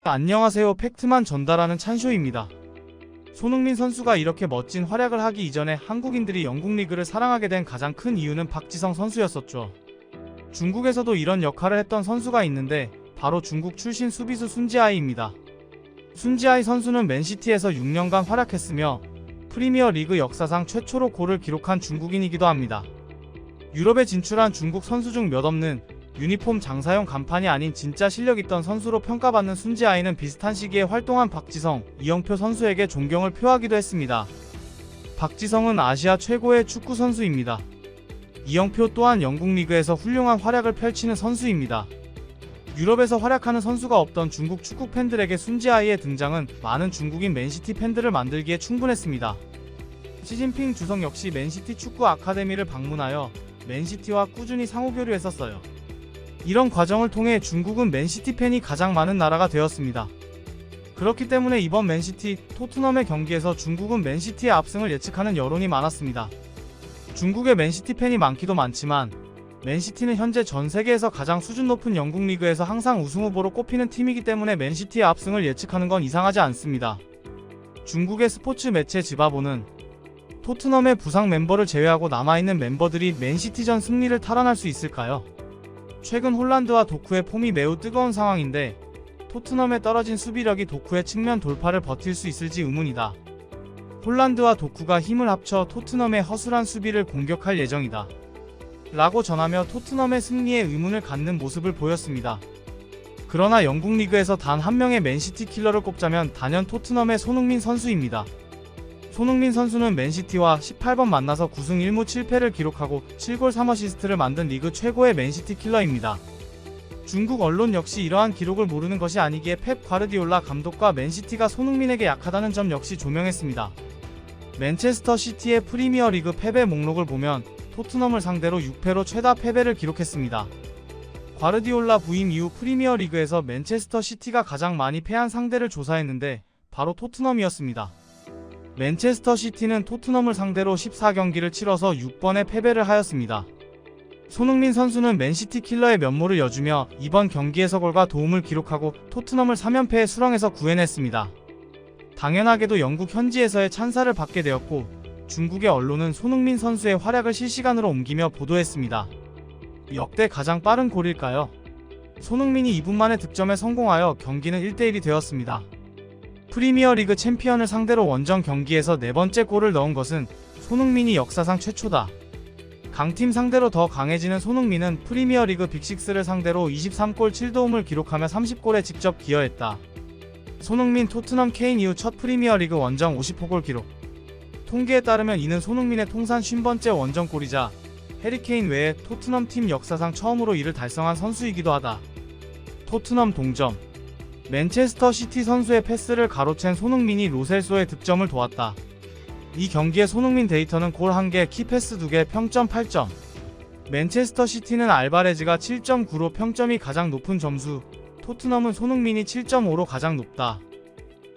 안녕하세요. 팩트만 전달하는 찬쇼입니다. 손흥민 선수가 이렇게 멋진 활약을 하기 이전에 한국인들이 영국 리그를 사랑하게 된 가장 큰 이유는 박지성 선수였었죠. 중국에서도 이런 역할을 했던 선수가 있는데 바로 중국 출신 수비수 순지아이입니다. 순지아이 선수는 맨시티에서 6년간 활약했으며 프리미어 리그 역사상 최초로 골을 기록한 중국인이기도 합니다. 유럽에 진출한 중국 선수 중 몇 없는 유니폼 장사용 간판이 아닌 진짜 실력 있던 선수로 평가받는 순지아이는 비슷한 시기에 활동한 박지성, 이영표 선수에게 존경을 표하기도 했습니다. 박지성은 아시아 최고의 축구 선수입니다. 이영표 또한 영국 리그에서 훌륭한 활약을 펼치는 선수입니다. 유럽에서 활약하는 선수가 없던 중국 축구 팬들에게 순지아이의 등장은 많은 중국인 맨시티 팬들을 만들기에 충분했습니다. 시진핑 주석 역시 맨시티 축구 아카데미를 방문하여 맨시티와 꾸준히 상호교류했었어요. 이런 과정을 통해 중국은 맨시티 팬이 가장 많은 나라가 되었습니다. 그렇기 때문에 이번 맨시티, 토트넘의 경기에서 중국은 맨시티의 압승을 예측하는 여론이 많았습니다. 중국의 맨시티 팬이 많기도 많지만 맨시티는 현재 전 세계에서 가장 수준 높은 영국 리그에서 항상 우승 후보로 꼽히는 팀이기 때문에 맨시티의 압승을 예측하는 건 이상하지 않습니다. 중국의 스포츠 매체 지바보는 토트넘의 부상 멤버를 제외하고 남아있는 멤버들이 맨시티전 승리를 탈환할 수 있을까요? 최근 홀란드와 도쿠의 폼이 매우 뜨거운 상황인데 토트넘에 떨어진 수비력이 도쿠의 측면 돌파를 버틸 수 있을지 의문이다. 홀란드와 도쿠가 힘을 합쳐 토트넘의 허술한 수비를 공격할 예정이다. 라고 전하며 토트넘의 승리에 의문을 갖는 모습을 보였습니다. 그러나 영국 리그에서 단 한 명의 맨시티 킬러를 꼽자면 단연 토트넘의 손흥민 선수입니다. 손흥민 선수는 맨시티와 18번 만나서 9승 1무 7패를 기록하고 7골 3어시스트를 만든 리그 최고의 맨시티 킬러입니다. 중국 언론 역시 이러한 기록을 모르는 것이 아니기에 펩 과르디올라 감독과 맨시티가 손흥민에게 약하다는 점 역시 조명했습니다. 맨체스터 시티의 프리미어 리그 패배 목록을 보면 토트넘을 상대로 6패로 최다 패배를 기록했습니다. 과르디올라 부임 이후 프리미어 리그에서 맨체스터 시티가 가장 많이 패한 상대를 조사했는데 바로 토트넘이었습니다. 맨체스터 시티는 토트넘을 상대로 14경기를 치러서 6번의 패배를 하였습니다. 손흥민 선수는 맨시티 킬러의 면모를 여주며 이번 경기에서 골과 도움을 기록하고 토트넘을 3연패의 수렁에서 구해냈습니다. 당연하게도 영국 현지에서의 찬사를 받게 되었고 중국의 언론은 손흥민 선수의 활약을 실시간으로 옮기며 보도했습니다. 역대 가장 빠른 골일까요? 손흥민이 2분 만에 득점에 성공하여 경기는 1대1이 되었습니다. 프리미어리그 챔피언을 상대로 원정 경기에서 4번째 골을 넣은 것은 손흥민이 역사상 최초다. 강팀 상대로 더 강해지는 손흥민은 프리미어리그 빅6를 상대로 23골 7도움을 기록하며 30골에 직접 기여했다. 손흥민 토트넘 케인 이후 첫 프리미어리그 원정 50호 골 기록. 통계에 따르면 이는 손흥민의 통산 50번째 원정골이자 해리케인 외에 토트넘 팀 역사상 처음으로 이를 달성한 선수이기도 하다. 토트넘 동점. 맨체스터 시티 선수의 패스를 가로챈 손흥민이 로셀소의 득점을 도왔다. 이 경기의 손흥민 데이터는 골 1개, 키패스 2개, 평점 8점. 맨체스터 시티는 알바레즈가 7.9로 평점이 가장 높은 점수, 토트넘은 손흥민이 7.5로 가장 높다.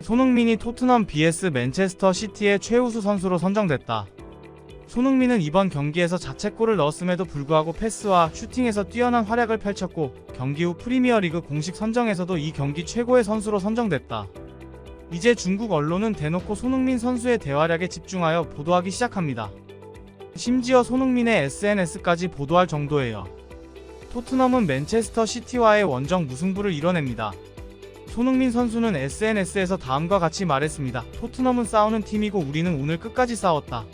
손흥민이 토트넘 vs 맨체스터 시티의 최우수 선수로 선정됐다. 손흥민은 이번 경기에서 자책골을 넣었음에도 불구하고 패스와 슈팅에서 뛰어난 활약을 펼쳤고 경기 후 프리미어리그 공식 선정에서도 이 경기 최고의 선수로 선정됐다. 이제 중국 언론은 대놓고 손흥민 선수의 대활약에 집중하여 보도하기 시작합니다. 심지어 손흥민의 SNS까지 보도할 정도예요. 토트넘은 맨체스터 시티와의 원정 무승부를 이뤄냅니다. 손흥민 선수는 SNS에서 다음과 같이 말했습니다. 토트넘은 싸우는 팀이고 우리는 오늘 끝까지 싸웠다.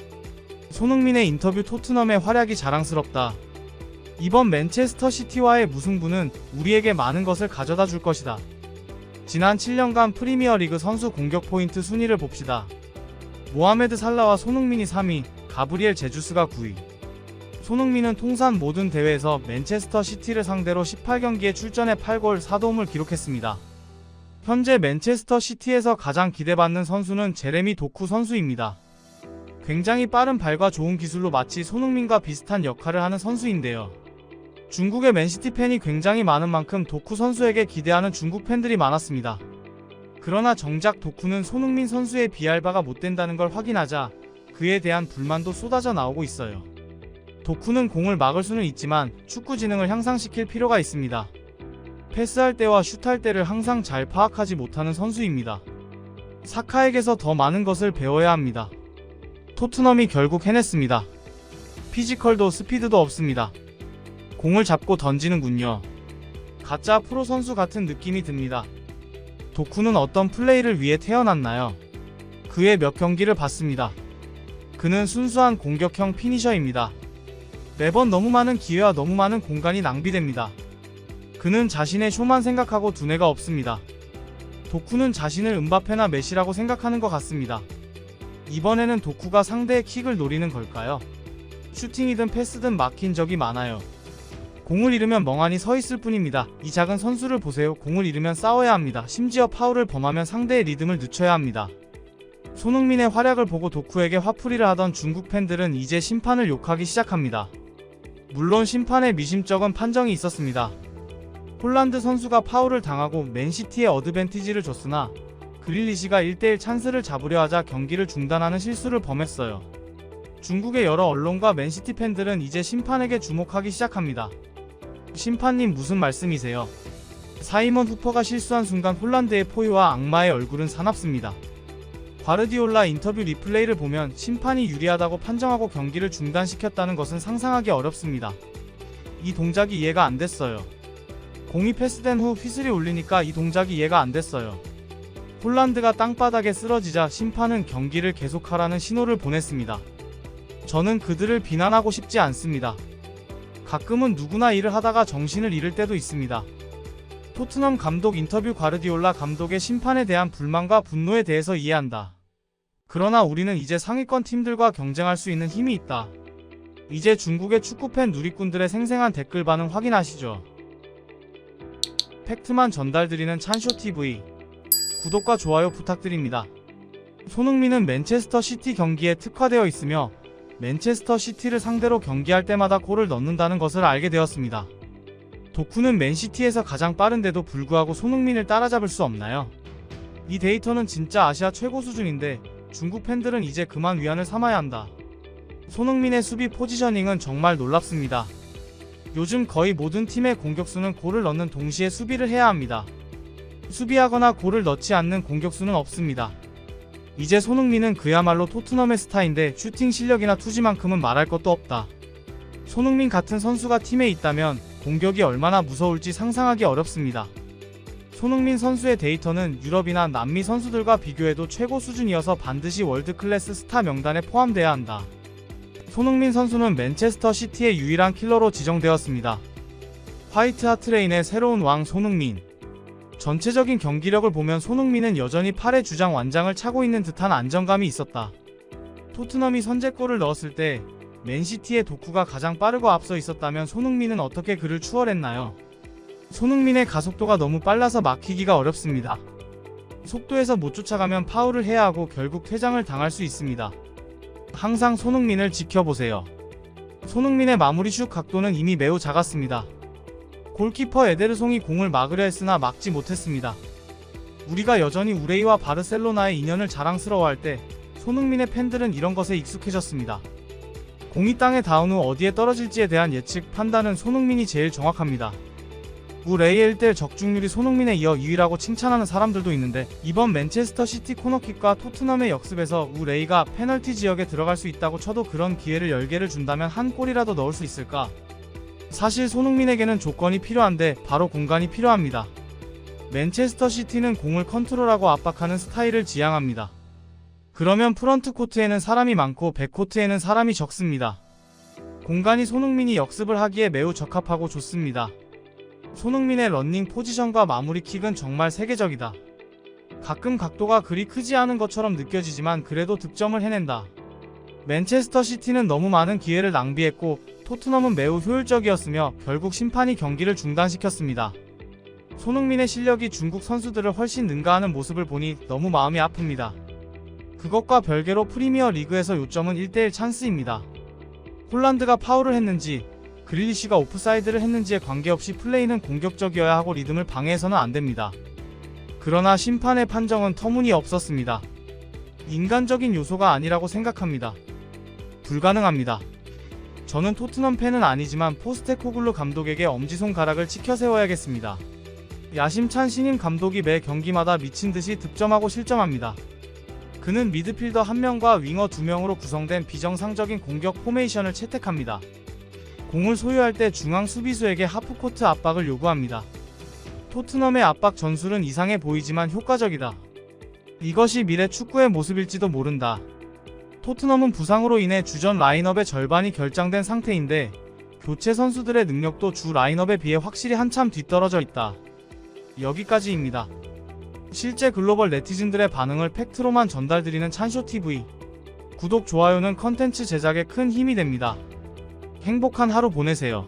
손흥민의 인터뷰 토트넘의 활약이 자랑스럽다. 이번 맨체스터 시티와의 무승부는 우리에게 많은 것을 가져다 줄 것이다. 지난 7년간 프리미어리그 선수 공격 포인트 순위를 봅시다. 모하메드 살라와 손흥민이 3위, 가브리엘 제주스가 9위. 손흥민은 통산 모든 대회에서 맨체스터 시티를 상대로 18경기에 출전해 8골 4도움을 기록했습니다. 현재 맨체스터 시티에서 가장 기대받는 선수는 제레미 도쿠 선수입니다. 굉장히 빠른 발과 좋은 기술로 마치 손흥민과 비슷한 역할을 하는 선수인데요. 중국의 맨시티 팬이 굉장히 많은 만큼 도쿠 선수에게 기대하는 중국 팬들이 많았습니다. 그러나 정작 도쿠는 손흥민 선수에 비할 바가 못된다는 걸 확인하자 그에 대한 불만도 쏟아져 나오고 있어요. 도쿠는 공을 막을 수는 있지만 축구 지능을 향상시킬 필요가 있습니다. 패스할 때와 슛할 때를 항상 잘 파악하지 못하는 선수입니다. 사카에게서 더 많은 것을 배워야 합니다. 토트넘이 결국 해냈습니다. 피지컬도 스피드도 없습니다. 공을 잡고 던지는군요. 가짜 프로 선수 같은 느낌이 듭니다. 도쿠는 어떤 플레이를 위해 태어났나요? 그의 몇 경기를 봤습니다. 그는 순수한 공격형 피니셔입니다. 매번 너무 많은 기회와 너무 많은 공간이 낭비됩니다. 그는 자신의 쇼만 생각하고 두뇌가 없습니다. 도쿠는 자신을 음바페나 메시라고 생각하는 것 같습니다. 이번에는 도쿠가 상대의 킥을 노리는 걸까요? 슈팅이든 패스든 막힌 적이 많아요. 공을 잃으면 멍하니 서 있을 뿐입니다. 이 작은 선수를 보세요. 공을 잃으면 싸워야 합니다. 심지어 파울을 범하면 상대의 리듬을 늦춰야 합니다. 손흥민의 활약을 보고 도쿠에게 화풀이를 하던 중국 팬들은 이제 심판을 욕하기 시작합니다. 물론 심판의 미심쩍은 판정이 있었습니다. 홀란드 선수가 파울을 당하고 맨시티에 어드밴티지를 줬으나 그릴리시가 1대1 찬스를 잡으려 하자 경기를 중단하는 실수를 범했어요. 중국의 여러 언론과 맨시티 팬들은 이제 심판에게 주목하기 시작합니다. 심판님 무슨 말씀이세요? 사이먼 후퍼가 실수한 순간 홀란드의 포유와 악마의 얼굴은 사납습니다. 과르디올라 인터뷰 리플레이를 보면 심판이 유리하다고 판정하고 경기를 중단시켰다는 것은 상상하기 어렵습니다. 이 동작이 이해가 안 됐어요. 공이 패스된 후 휘슬이 울리니까 이 동작이 이해가 안 됐어요. 홀란드가 땅바닥에 쓰러지자 심판은 경기를 계속하라는 신호를 보냈습니다. 저는 그들을 비난하고 싶지 않습니다. 가끔은 누구나 일을 하다가 정신을 잃을 때도 있습니다. 토트넘 감독 인터뷰 과르디올라 감독의 심판에 대한 불만과 분노에 대해서 이해한다. 그러나 우리는 이제 상위권 팀들과 경쟁할 수 있는 힘이 있다. 이제 중국의 축구팬 누리꾼들의 생생한 댓글 반응 확인하시죠. 팩트만 전달드리는 찬쇼TV. 구독과 좋아요 부탁드립니다. 손흥민은 맨체스터 시티 경기에 특화되어 있으며 맨체스터 시티를 상대로 경기할 때마다 골을 넣는다는 것을 알게 되었습니다. 도쿠는 맨시티에서 가장 빠른데도 불구하고 손흥민을 따라잡을 수 없나요? 이 데이터는 진짜 아시아 최고 수준인데 중국 팬들은 이제 그만 위안을 삼아야 한다. 손흥민의 수비 포지셔닝은 정말 놀랍습니다. 요즘 거의 모든 팀의 공격수는 골을 넣는 동시에 수비를 해야 합니다. 수비하거나 골을 넣지 않는 공격수는 없습니다. 이제 손흥민은 그야말로 토트넘의 스타인데 슈팅 실력이나 투지만큼은 말할 것도 없다. 손흥민 같은 선수가 팀에 있다면 공격이 얼마나 무서울지 상상하기 어렵습니다. 손흥민 선수의 데이터는 유럽이나 남미 선수들과 비교해도 최고 수준이어서 반드시 월드클래스 스타 명단에 포함돼야 한다. 손흥민 선수는 맨체스터 시티의 유일한 킬러로 지정되었습니다. 화이트 하트레인의 새로운 왕 손흥민. 전체적인 경기력을 보면 손흥민은 여전히 8회 주장 완장을 차고 있는 듯한 안정감이 있었다. 토트넘이 선제골을 넣었을 때 맨시티의 도쿠가 가장 빠르고 앞서 있었다면 손흥민은 어떻게 그를 추월했나요? 손흥민의 가속도가 너무 빨라서 막히기가 어렵습니다. 속도에서 못 쫓아가면 파울을 해야 하고 결국 퇴장을 당할 수 있습니다. 항상 손흥민을 지켜보세요. 손흥민의 마무리 슛 각도는 이미 매우 작았습니다. 골키퍼 에데르송이 공을 막으려 했으나 막지 못했습니다. 우리가 여전히 우레이와 바르셀로나의 인연을 자랑스러워할 때 손흥민의 팬들은 이런 것에 익숙해졌습니다. 공이 땅에 닿은 후 어디에 떨어질지에 대한 예측 판단은 손흥민이 제일 정확합니다. 우레이의 1대1 적중률이 손흥민에 이어 2위라고 칭찬하는 사람들도 있는데 이번 맨체스터 시티 코너킥과 토트넘의 역습에서 우레이가 페널티 지역에 들어갈 수 있다고 쳐도 그런 기회를 10개를 준다면 한 골이라도 넣을 수 있을까? 사실 손흥민에게는 조건이 필요한데 바로 공간이 필요합니다. 맨체스터 시티는 공을 컨트롤하고 압박하는 스타일을 지향합니다. 그러면 프런트 코트에는 사람이 많고 백코트에는 사람이 적습니다. 공간이 손흥민이 역습을 하기에 매우 적합하고 좋습니다. 손흥민의 런닝 포지션과 마무리 킥은 정말 세계적이다. 가끔 각도가 그리 크지 않은 것처럼 느껴지지만 그래도 득점을 해낸다. 맨체스터 시티는 너무 많은 기회를 낭비했고 토트넘은 매우 효율적이었으며 결국 심판이 경기를 중단시켰습니다. 손흥민의 실력이 중국 선수들을 훨씬 능가하는 모습을 보니 너무 마음이 아픕니다. 그것과 별개로 프리미어 리그에서 요점은 1대1 찬스입니다. 홀란드가 파울을 했는지 그릴리시가 오프사이드를 했는지에 관계없이 플레이는 공격적이어야 하고 리듬을 방해해서는 안됩니다. 그러나 심판의 판정은 터무니없었습니다. 인간적인 요소가 아니라고 생각합니다. 불가능합니다. 저는 토트넘 팬은 아니지만 포스테코글루 감독에게 엄지손가락을 치켜 세워야겠습니다. 야심찬 신임 감독이 매 경기마다 미친듯이 득점하고 실점합니다. 그는 미드필더 1명과 윙어 2명으로 구성된 비정상적인 공격 포메이션을 채택합니다. 공을 소유할 때 중앙 수비수에게 하프코트 압박을 요구합니다. 토트넘의 압박 전술은 이상해 보이지만 효과적이다. 이것이 미래 축구의 모습일지도 모른다. 토트넘은 부상으로 인해 주전 라인업의 절반이 결장된 상태인데 교체 선수들의 능력도 주 라인업에 비해 확실히 한참 뒤떨어져 있다. 여기까지입니다. 실제 글로벌 네티즌들의 반응을 팩트로만 전달드리는 찬쇼TV. 구독, 좋아요는 컨텐츠 제작에 큰 힘이 됩니다. 행복한 하루 보내세요.